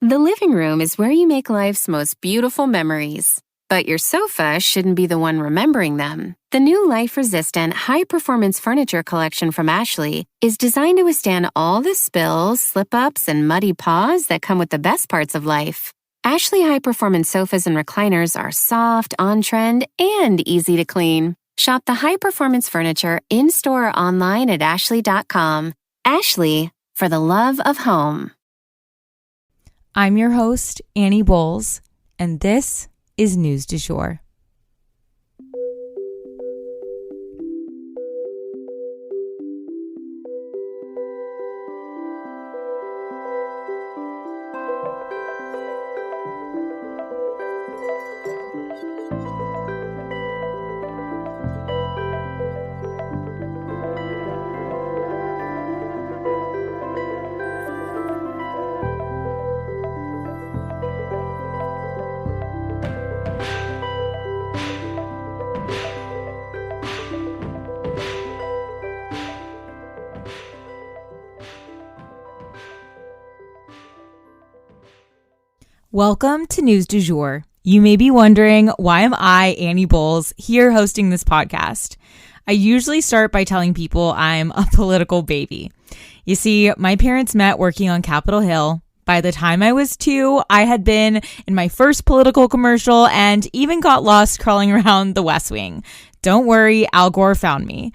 The living room is where you make life's most beautiful memories. But your sofa shouldn't be the one remembering them. The new life-resistant, high-performance furniture collection from Ashley is designed to withstand all the spills, slip-ups, and muddy paws that come with the best parts of life. Ashley high-performance sofas and recliners are soft, on-trend, and easy to clean. Shop the high-performance furniture in-store or online at ashley.com. Ashley, for the love of home. I'm your host, Annie Bowles, and this is News du Jour. Welcome to News du Jour. You may be wondering, why am I, Annie Bowles, here hosting this podcast? I usually start by telling people I'm a political baby. You see, my parents met working on Capitol Hill. By the time I was 2, I had been in my first political commercial and even got lost crawling around the West Wing. Don't worry, Al Gore found me.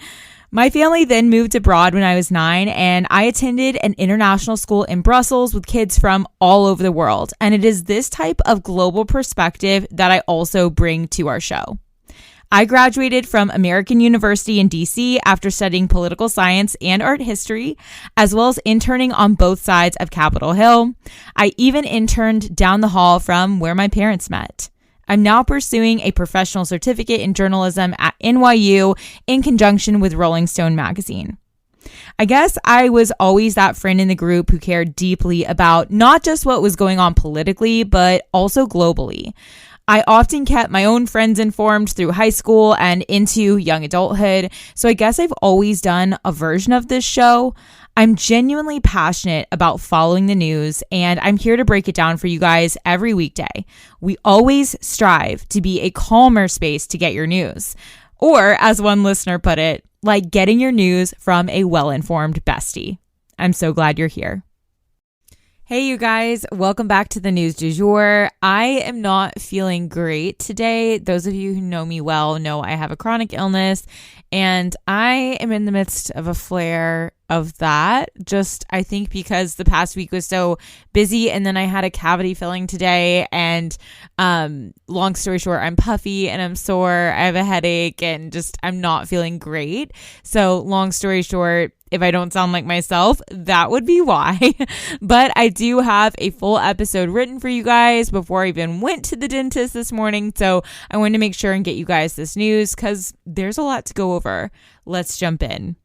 My family then moved abroad when I was 9, and I attended an international school in Brussels with kids from all over the world. And it is this type of global perspective that I also bring to our show. I graduated from American University in DC after studying political science and art history, as well as interning on both sides of Capitol Hill. I even interned down the hall from where my parents met. I'm now pursuing a professional certificate in journalism at NYU in conjunction with Rolling Stone magazine. I guess I was always that friend in the group who cared deeply about not just what was going on politically, but also globally. I often kept my own friends informed through high school and into young adulthood, so I guess I've always done a version of this show. I'm genuinely passionate about following the news, and I'm here to break it down for you guys every weekday. We always strive to be a calmer space to get your news. Or, as one listener put it, like getting your news from a well-informed bestie. I'm so glad you're here. Hey, you guys, welcome back to the News du Jour. I am not feeling great today. Those of you who know me well know I have a chronic illness, and I am in the midst of a flare of that. Just, I think because the past week was so busy, and then I had a cavity filling today, and long story short, I'm puffy and I'm sore. I have a headache and just, I'm not feeling great. So long story short, if I don't sound like myself, that would be why. But I do have a full episode written for you guys before I even went to the dentist this morning. So I wanted to make sure and get you guys this news because there's a lot to go over. Let's jump in.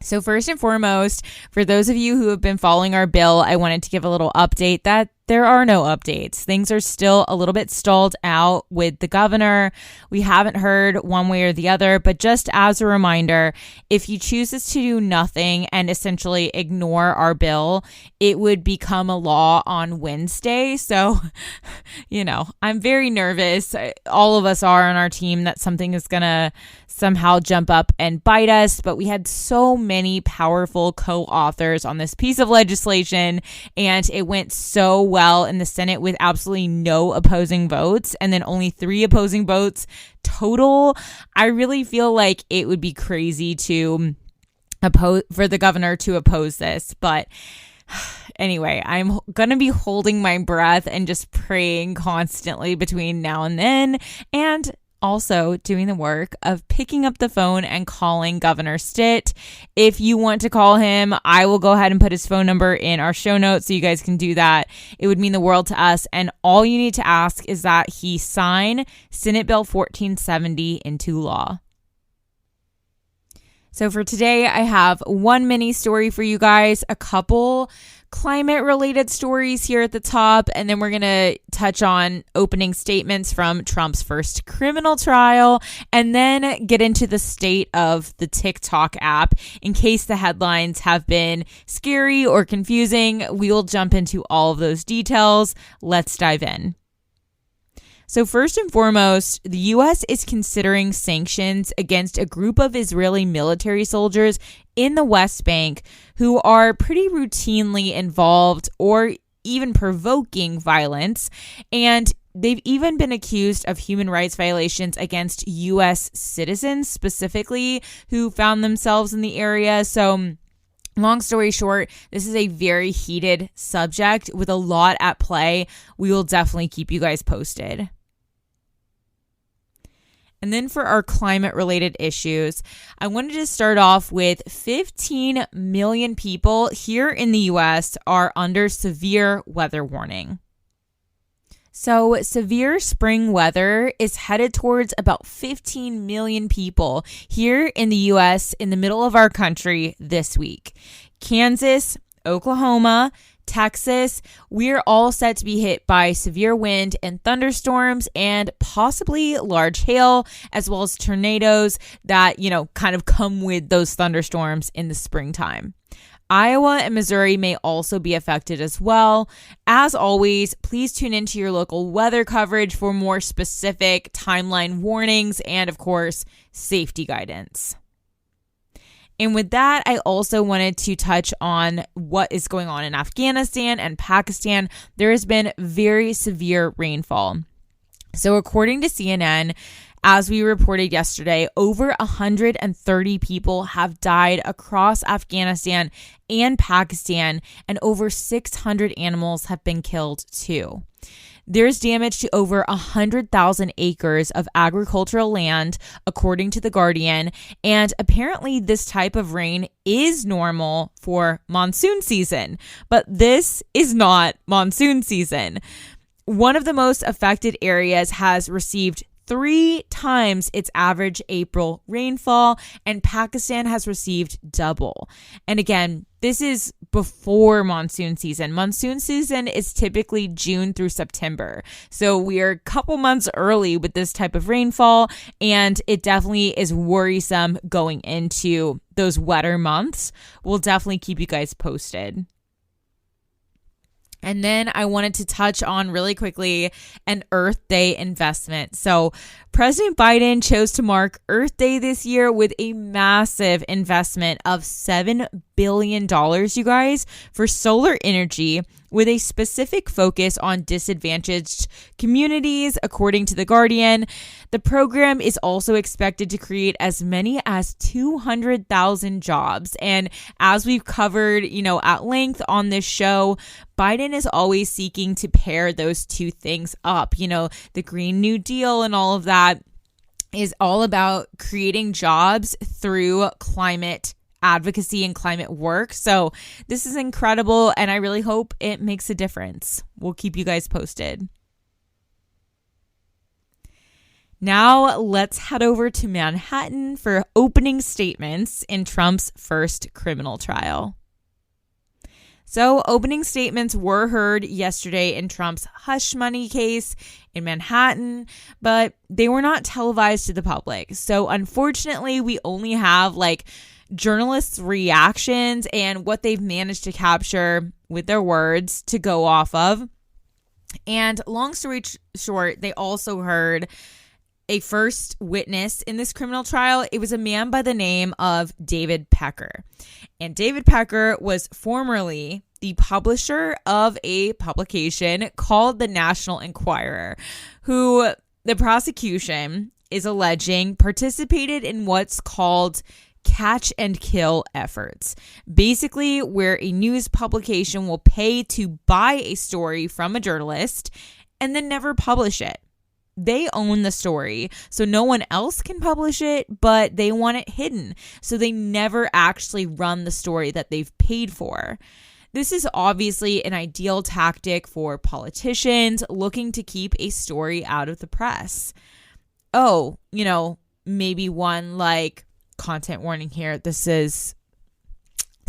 So first and foremost, for those of you who have been following our bill, I wanted to give a little update that there are no updates. Things are still a little bit stalled out with the governor. We haven't heard one way or the other, but just as a reminder, if he chooses to do nothing and essentially ignore our bill, it would become a law on Wednesday. So, I'm very nervous. All of us are on our team that something is going to somehow jump up and bite us, but we had so many powerful co-authors on this piece of legislation, and it went so well in the Senate with absolutely no opposing votes, and then only 3 opposing votes total. I really feel like it would be crazy to for the governor to oppose this, but anyway, I'm going to be holding my breath and just praying constantly between now and then, and also doing the work of picking up the phone and calling Governor Stitt. If you want to call him, I will go ahead and put his phone number in our show notes so you guys can do that. It would mean the world to us. And all you need to ask is that he sign Senate Bill 1470 into law. So for today, I have one mini story for you guys, a couple climate related stories here at the top, and then we're going to touch on opening statements from Trump's first criminal trial, and then get into the state of the TikTok app. In case the headlines have been scary or confusing, we will jump into all of those details. Let's dive in. So first and foremost, the U.S. is considering sanctions against a group of Israeli military soldiers in the West Bank who are pretty routinely involved or even provoking violence. And they've even been accused of human rights violations against U.S. citizens specifically who found themselves in the area. So long story short, this is a very heated subject with a lot at play. We will definitely keep you guys posted. And then for our climate related issues, I wanted to start off with 15 million people here in the US are under severe weather warning. So severe spring weather is headed towards about 15 million people here in the US in the middle of our country this week. Kansas, Oklahoma, Texas, we're all set to be hit by severe wind and thunderstorms and possibly large hail, as well as tornadoes that, kind of come with those thunderstorms in the springtime. Iowa and Missouri may also be affected as well. As always, please tune into your local weather coverage for more specific timeline warnings and, of course, safety guidance. And with that, I also wanted to touch on what is going on in Afghanistan and Pakistan. There has been very severe rainfall. So according to CNN, as we reported yesterday, over 130 people have died across Afghanistan and Pakistan, and over 600 animals have been killed too. There's damage to over 100,000 acres of agricultural land, according to The Guardian, and apparently this type of rain is normal for monsoon season, but this is not monsoon season. One of the most affected areas has received 3 times its average April rainfall, and Pakistan has received double. And again, this is before monsoon season. Monsoon season is typically June through September. So we are a couple months early with this type of rainfall, and it definitely is worrisome going into those wetter months. We'll definitely keep you guys posted. And then I wanted to touch on really quickly an Earth Day investment. So President Biden chose to mark Earth Day this year with a massive investment of $7 billion, you guys, for solar energy with a specific focus on disadvantaged communities, according to The Guardian. The program is also expected to create as many as 200,000 jobs. And as we've covered, at length on this show, Biden is always seeking to pair those two things up. The Green New Deal and all of that is all about creating jobs through climate advocacy and climate work. So this is incredible, and I really hope it makes a difference. We'll keep you guys posted. Now let's head over to Manhattan for opening statements in Trump's first criminal trial. So opening statements were heard yesterday in Trump's hush money case in Manhattan, but they were not televised to the public. So unfortunately, we only have journalists' reactions and what they've managed to capture with their words to go off of. And long story short, they also heard a first witness in this criminal trial. It was a man by the name of David Pecker. And David Pecker was formerly the publisher of a publication called the National Enquirer, who the prosecution is alleging participated in what's called catch and kill efforts. Basically, where a news publication will pay to buy a story from a journalist and then never publish it. They own the story, so no one else can publish it, but they want it hidden. So they never actually run the story that they've paid for. This is obviously an ideal tactic for politicians looking to keep a story out of the press. Oh, maybe one content warning here. This is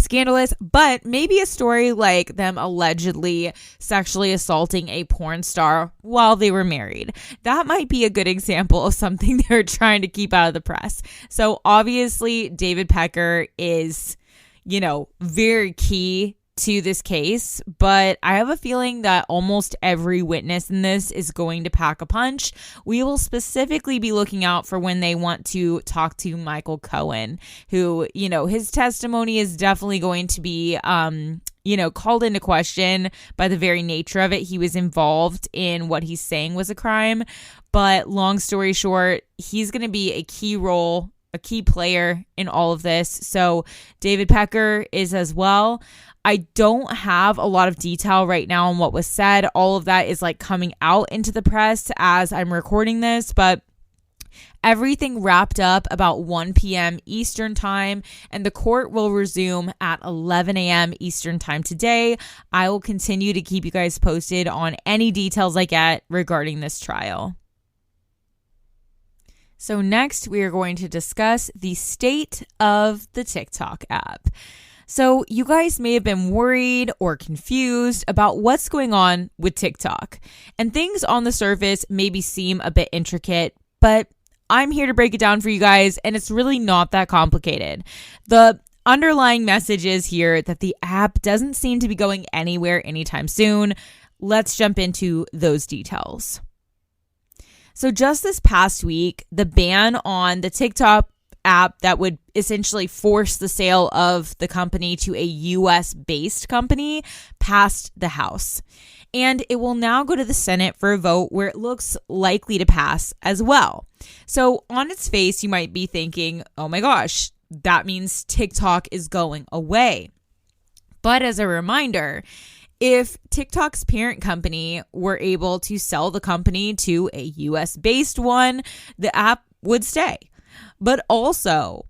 scandalous, but maybe a story like them allegedly sexually assaulting a porn star while they were married. That might be a good example of something they're trying to keep out of the press. So obviously, David Pecker is, very key to this case, but I have a feeling that almost every witness in this is going to pack a punch. We will specifically be looking out for when they want to talk to Michael Cohen, who, his testimony is definitely going to be, called into question by the very nature of it. He was involved in what he's saying was a crime, but long story short, he's going to be a key player in all of this. So David Pecker is as well. I don't have a lot of detail right now on what was said. All of that is coming out into the press as I'm recording this, but everything wrapped up about 1 p.m. Eastern time, and the court will resume at 11 a.m. Eastern time today. I will continue to keep you guys posted on any details I get regarding this trial. So next, we are going to discuss the state of the TikTok app. So you guys may have been worried or confused about what's going on with TikTok, and things on the surface maybe seem a bit intricate, but I'm here to break it down for you guys, and it's really not that complicated. The underlying message is here that the app doesn't seem to be going anywhere anytime soon. Let's jump into those details. So just this past week, the ban on the TikTok app that would essentially force the sale of the company to a US-based company passed the House. And it will now go to the Senate for a vote where it looks likely to pass as well. So on its face, you might be thinking, oh my gosh, that means TikTok is going away. But as a reminder, if TikTok's parent company were able to sell the company to a US-based one, the app would stay. But also,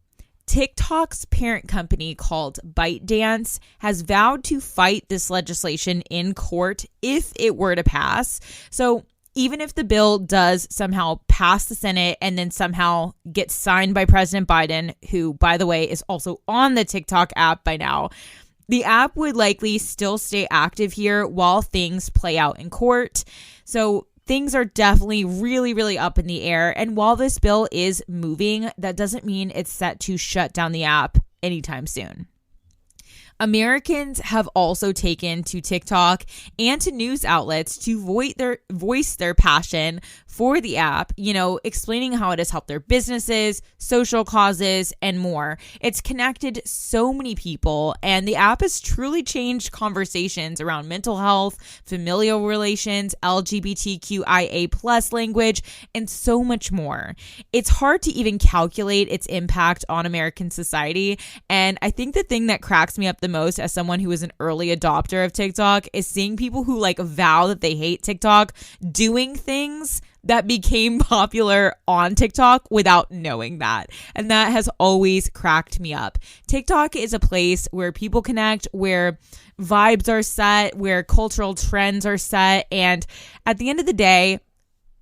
TikTok's parent company called ByteDance has vowed to fight this legislation in court if it were to pass. So even if the bill does somehow pass the Senate and then somehow get signed by President Biden, who, by the way, is also on the TikTok app by now, the app would likely still stay active here while things play out in court. So things are definitely really, really up in the air. And while this bill is moving, that doesn't mean it's set to shut down the app anytime soon. Americans have also taken to TikTok and to news outlets to voice their passion for the app, explaining how it has helped their businesses, social causes, and more. It's connected so many people, and the app has truly changed conversations around mental health, familial relations, LGBTQIA+ language, and so much more. It's hard to even calculate its impact on American society, and I think the thing that cracks me up the most as someone who is an early adopter of TikTok is seeing people who vow that they hate TikTok doing things that became popular on TikTok without knowing that. And that has always cracked me up. TikTok is a place where people connect, where vibes are set, where cultural trends are set. And at the end of the day,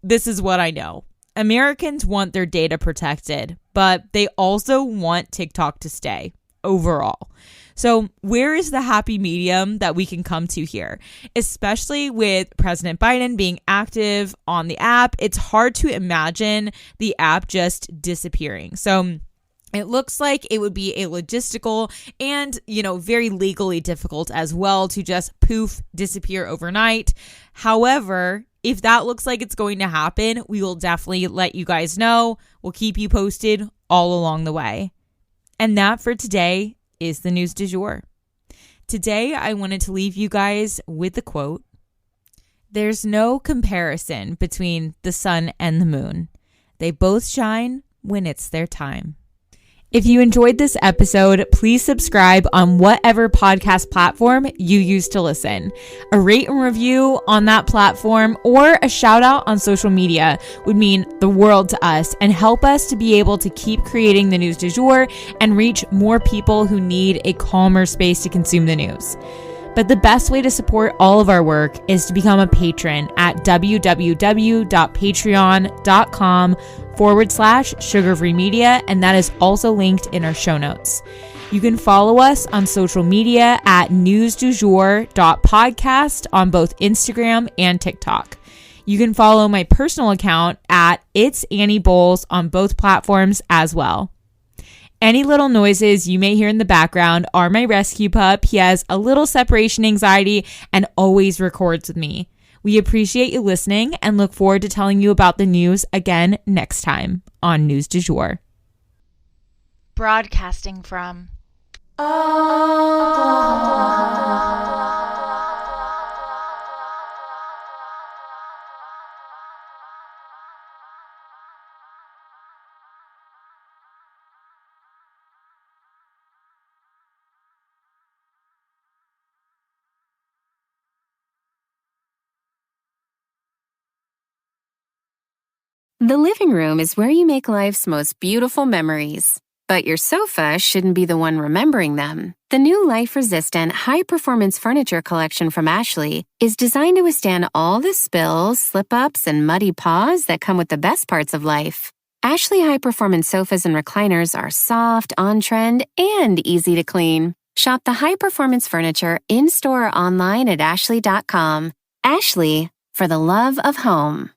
this is what I know. Americans want their data protected, but they also want TikTok to stay overall. So where is the happy medium that we can come to here? Especially with President Biden being active on the app, it's hard to imagine the app just disappearing. So it looks like it would be a logistical and, very legally difficult as well to just poof, disappear overnight. However, if that looks like it's going to happen, we will definitely let you guys know. We'll keep you posted all along the way. And that for today is the news du jour. Today, I wanted to leave you guys with the quote, "There's no comparison between the sun and the moon. They both shine when it's their time." If you enjoyed this episode, please subscribe on whatever podcast platform you use to listen. A rate and review on that platform or a shout out on social media would mean the world to us and help us to be able to keep creating the news du jour and reach more people who need a calmer space to consume the news. But the best way to support all of our work is to become a patron at www.patreon.com/sugarfree media, and that is also linked in our show notes. You can follow us on social media at newsdujour.podcast on both Instagram and TikTok. You can follow my personal account at It's Annie Bowles on both platforms as well. Any little noises you may hear in the background are my rescue pup. He has a little separation anxiety and always records with me. We appreciate you listening and look forward to telling you about the news again next time on News du Jour. Broadcasting from The living room is where you make life's most beautiful memories. But your sofa shouldn't be the one remembering them. The new life-resistant, high-performance furniture collection from Ashley is designed to withstand all the spills, slip-ups, and muddy paws that come with the best parts of life. Ashley high-performance sofas and recliners are soft, on-trend, and easy to clean. Shop the high-performance furniture in-store or online at ashley.com. Ashley, for the love of home.